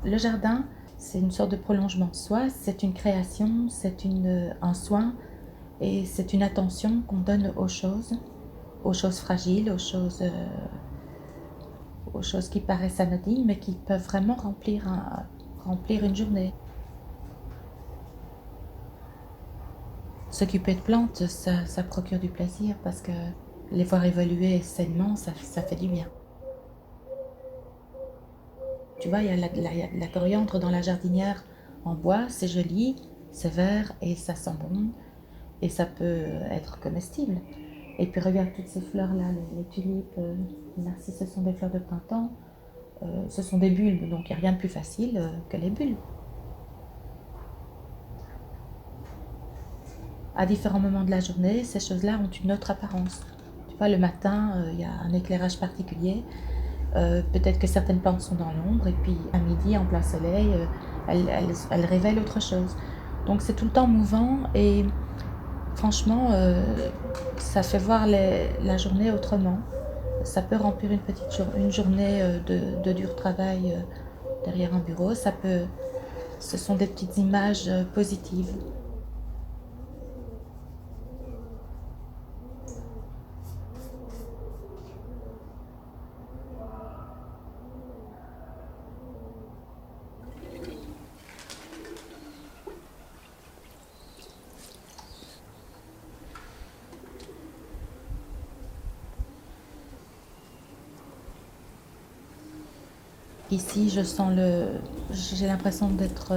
Le jardin, c'est une sorte de prolongement de soi, c'est une création, un soin et c'est une attention qu'on donne aux choses fragiles, aux choses qui paraissent anodines mais qui peuvent vraiment remplir une journée. S'occuper de plantes, ça procure du plaisir parce que les voir évoluer sainement, ça fait du bien. Tu vois, il y a la coriandre dans la jardinière en bois, c'est joli, c'est vert et ça sent bon et ça peut être comestible. Et puis regarde toutes ces fleurs-là, les tulipes, les narcisses, ce sont des fleurs de printemps, ce sont des bulbes, donc il n'y a rien de plus facile que les bulbes. À différents moments de la journée, ces choses-là ont une autre apparence. Tu vois, le matin, il y a un éclairage particulier. Peut-être que certaines plantes sont dans l'ombre et puis à midi, en plein soleil, elles révèlent autre chose. Donc c'est tout le temps mouvant et franchement, ça fait voir la journée autrement. Ça peut remplir une journée de dur travail derrière un bureau. Ce sont des petites images positives. Ici, j'ai l'impression d'être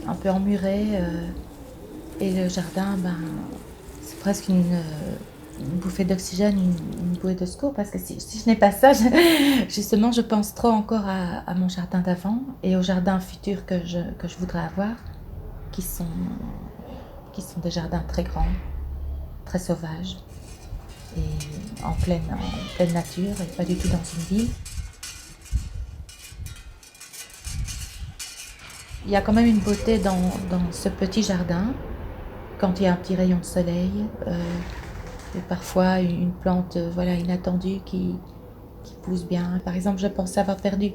un peu emmurée et le jardin, ben, c'est presque une bouffée d'oxygène, une bouée de secours parce que si je n'ai pas ça, justement, je pense trop encore à mon jardin d'avant et au jardin futur que je voudrais avoir, qui sont, qui sont des jardins très grands, très sauvages et en pleine nature et pas du tout dans une ville. Il y a quand même une beauté dans ce petit jardin quand il y a un petit rayon de soleil et parfois une plante voilà, inattendue qui pousse bien. Par exemple, je pensais avoir perdu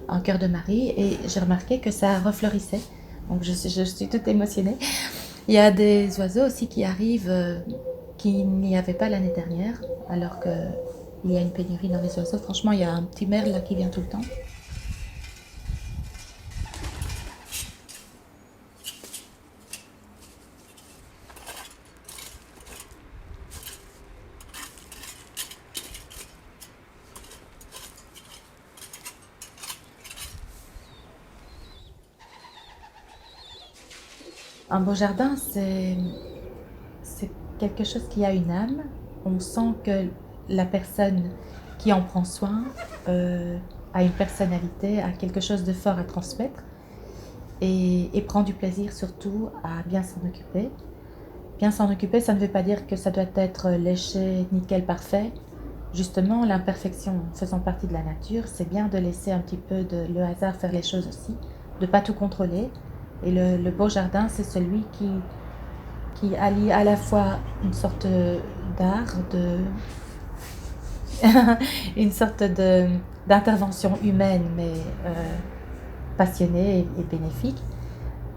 un cœur de Marie et j'ai remarqué que ça refleurissait. Donc je suis toute émotionnée. Il y a des oiseaux aussi qui arrivent qui n'y avaient pas l'année dernière alors qu'il y a une pénurie dans les oiseaux. Franchement, il y a un petit merle là qui vient tout le temps. Un beau jardin, c'est quelque chose qui a une âme. On sent que la personne qui en prend soin euh, a une personnalité, a quelque chose de fort à transmettre et prend du plaisir surtout à bien s'en occuper. Bien s'en occuper, ça ne veut pas dire que ça doit être léché, nickel, parfait. Justement, l'imperfection faisant partie de la nature, c'est bien de laisser un petit peu le hasard faire les choses aussi, de ne pas tout contrôler. Et le beau jardin, c'est celui qui allie à la fois une sorte d'art, une sorte d'intervention humaine, mais passionnée et bénéfique.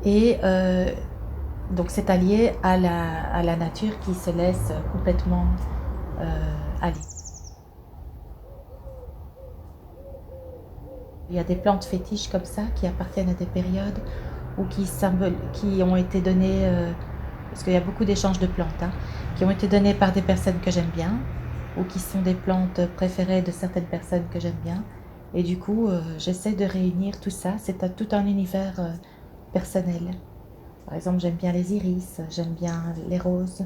Et donc c'est allié à la nature qui se laisse complètement aller. Il y a des plantes fétiches comme ça qui appartiennent à des périodes ou qui ont été données, parce qu'il y a beaucoup d'échanges de plantes, hein, qui ont été données par des personnes que j'aime bien ou qui sont des plantes préférées de certaines personnes que j'aime bien. Et du coup, j'essaie de réunir tout ça. C'est tout un univers personnel. Par exemple, j'aime bien les iris, j'aime bien les roses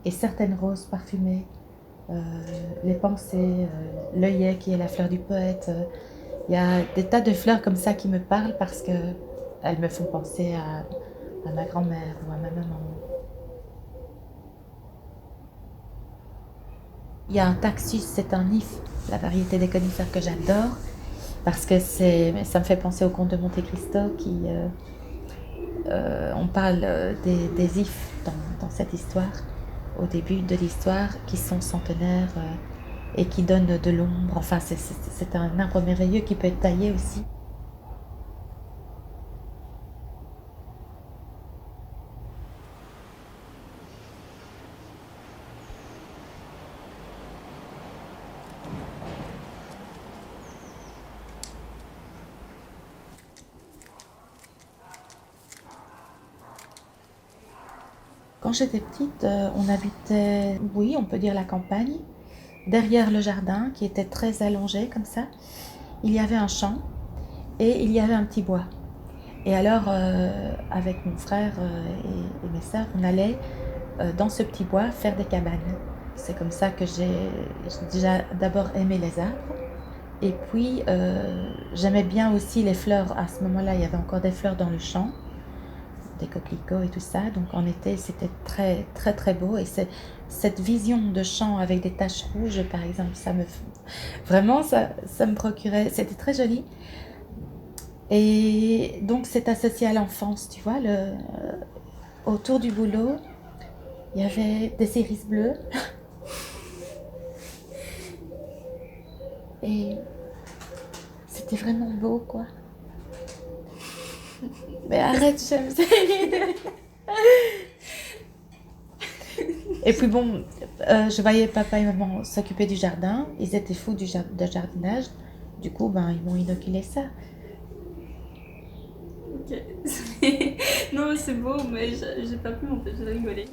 et certaines roses parfumées, euh, les pensées, l'œillet qui est la fleur du poète. Il y a des tas de fleurs comme ça qui me parlent parce qu'elles me font penser à ma grand-mère ou à ma maman. Il y a un taxus, c'est un if, la variété des conifères que j'adore parce que ça me fait penser au conte de Monte Cristo on parle des ifs dans cette histoire, au début de l'histoire, qui sont centenaires et qui donnent de l'ombre. Enfin, c'est un arbre merveilleux qui peut être taillé aussi. Quand j'étais petite, on habitait, oui, on peut dire la campagne. Derrière le jardin, qui était très allongé comme ça, il y avait un champ et il y avait un petit bois. Et alors, avec mon frère et mes sœurs, on allait dans ce petit bois faire des cabanes. C'est comme ça que j'ai déjà d'abord aimé les arbres. Et puis, j'aimais bien aussi les fleurs. À ce moment-là, il y avait encore des fleurs dans le champ, des coquelicots et tout ça. Donc en été, c'était très très très beau. Et cette vision de champ avec des taches rouges, par exemple, vraiment, ça me procurait. C'était très joli. Et donc c'est associé à l'enfance, tu vois. Autour du boulot, il y avait des iris bleus. Et c'était vraiment beau, quoi. Mais arrête, j'aime ça. Et puis bon, je voyais papa et maman s'occuper du jardin. Ils étaient fous de jardinage. Du coup, ben, ils m'ont inoculé ça. Ok. Non, c'est beau, mais j'ai pas pu m'empêcher de rigoler.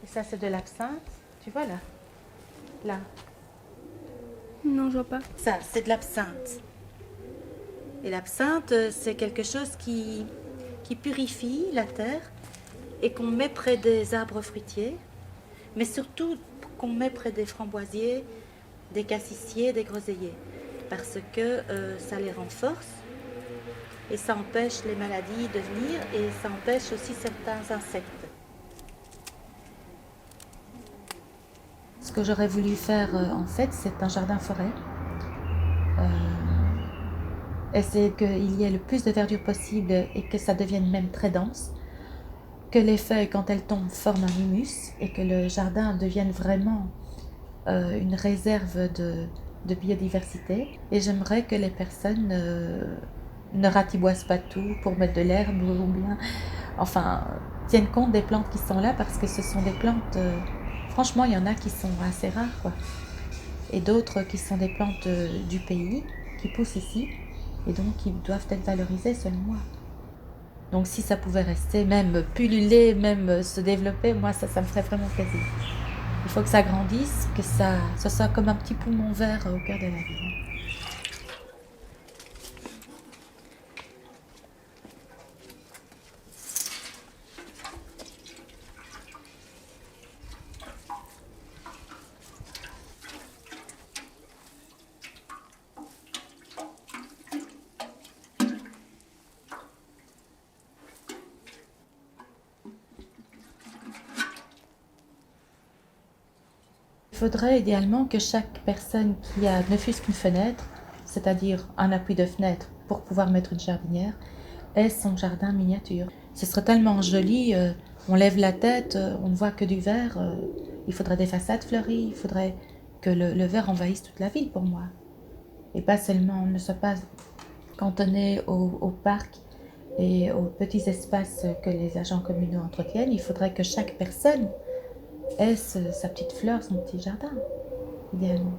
Et ça, c'est de l'absinthe. Tu vois là? Là. Non, je vois pas. Ça, c'est de l'absinthe. Et l'absinthe, c'est quelque chose qui purifie la terre et qu'on met près des arbres fruitiers, mais surtout qu'on met près des framboisiers, des cassissiers, des groseilliers, parce que ça les renforce et ça empêche les maladies de venir et ça empêche aussi certains insectes. Ce que j'aurais voulu faire en fait, c'est un jardin-forêt. Essayer qu'il y ait le plus de verdure possible et que ça devienne même très dense, que les feuilles, quand elles tombent, forment un humus et que le jardin devienne vraiment une réserve de biodiversité. Et j'aimerais que les personnes ne ratiboisent pas tout pour mettre de l'herbe ou bien, enfin, tiennent compte des plantes qui sont là parce que ce sont des plantes, franchement, il y en a qui sont assez rares, quoi. Et d'autres qui sont des plantes du pays, qui poussent ici, et donc qui doivent être valorisées selon moi. Donc si ça pouvait rester, même pulluler, même se développer, moi ça me ferait vraiment plaisir. Il faut que ça grandisse, que ça soit comme un petit poumon vert au cœur de la ville. Il faudrait idéalement que chaque personne qui a ne fût-ce qu'une fenêtre, c'est-à-dire un appui de fenêtre pour pouvoir mettre une jardinière, ait son jardin miniature. Ce serait tellement joli, on lève la tête, on ne voit que du vert. Il faudrait des façades fleuries, il faudrait que le vert envahisse toute la ville pour moi. Et pas seulement, ne soit pas cantonné au parc et aux petits espaces que les agents communaux entretiennent. Il faudrait que chaque personne ait sa petite fleur, son petit jardin, idéalement.